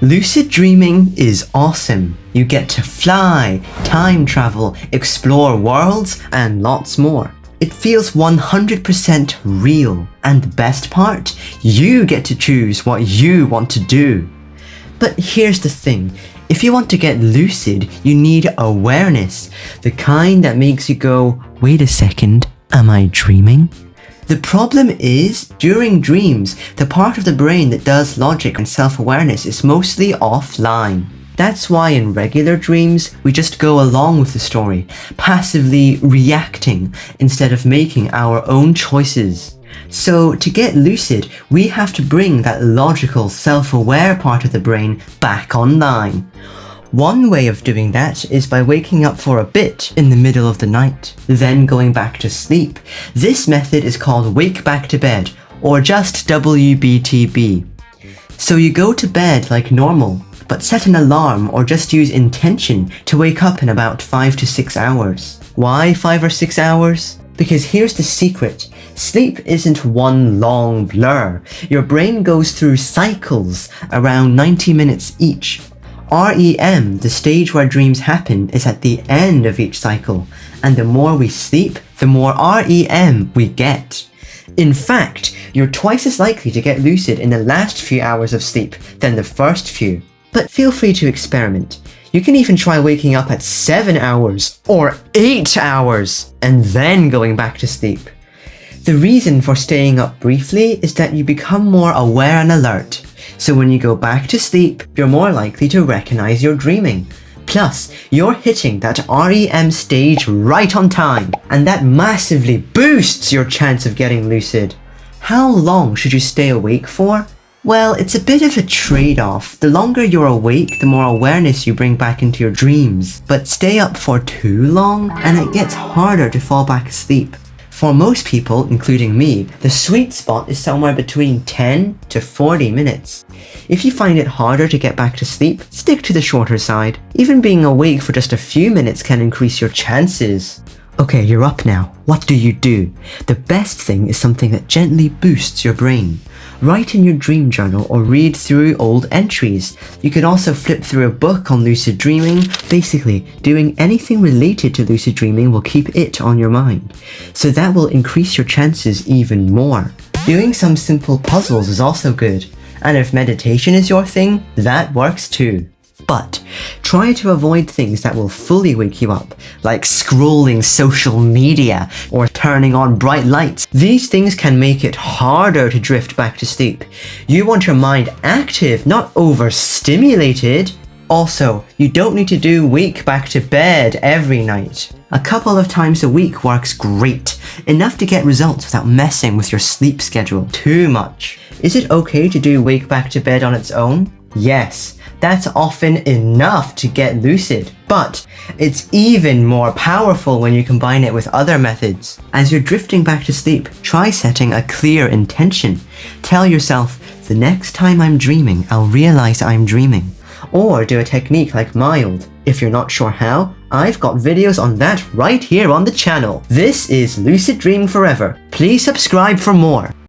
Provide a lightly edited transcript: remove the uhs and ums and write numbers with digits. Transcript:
Lucid dreaming is awesome. You get to fly, time travel, explore worlds, and lots more. It feels 100% real, and the best part, you get to choose what you want to do. But here's the thing, if you want to get lucid, you need awareness, the kind that makes you go, wait a second, am I dreaming? The problem is, during dreams, the part of the brain that does logic and self-awareness is mostly offline. That's why in regular dreams, we just go along with the story, passively reacting instead of making our own choices. So to get lucid, we have to bring that logical, self-aware part of the brain back online. One way of doing that is by waking up for a bit in the middle of the night, then going back to sleep. This method is called wake back to bed, or just WBTB. So you go to bed like normal, but set an alarm or just use intention to wake up in about 5 to 6 hours. Why 5 or 6 hours? Because here's the secret. Sleep isn't one long blur. Your brain goes through cycles around 90 minutes each. REM, the stage where dreams happen, is at the end of each cycle, and the more we sleep, the more REM we get. In fact, you're twice as likely to get lucid in the last few hours of sleep than the first few. But feel free to experiment. You can even try waking up at 7 hours or 8 hours and then going back to sleep. The reason for staying up briefly is that you become more aware and alert. So when you go back to sleep, you're more likely to recognize you're dreaming. Plus, you're hitting that REM stage right on time, and that massively boosts your chance of getting lucid. How long should you stay awake for? Well, it's a bit of a trade-off. The longer you're awake, the more awareness you bring back into your dreams. But stay up for too long, and it gets harder to fall back asleep. For most people, including me, the sweet spot is somewhere between 10 to 40 minutes. If you find it harder to get back to sleep, stick to the shorter side. Even being awake for just a few minutes can increase your chances. Okay, you're up now. What do? The best thing is something that gently boosts your brain. Write in your dream journal or read through old entries. You can also flip through a book on lucid dreaming. Basically, doing anything related to lucid dreaming will keep it on your mind. So that will increase your chances even more. Doing some simple puzzles is also good. And if meditation is your thing, that works too. But try to avoid things that will fully wake you up, like scrolling social media or turning on bright lights. These things can make it harder to drift back to sleep. You want your mind active, not overstimulated. Also, you don't need to do wake back to bed every night. A couple of times a week works great, enough to get results without messing with your sleep schedule too much. Is it okay to do wake back to bed on its own? Yes. That's often enough to get lucid, but it's even more powerful when you combine it with other methods. As you're drifting back to sleep, try setting a clear intention. Tell yourself, the next time I'm dreaming, I'll realize I'm dreaming. Or do a technique like mild. If you're not sure how, I've got videos on that right here on the channel. This is Lucid Dream Forever. Please subscribe for more.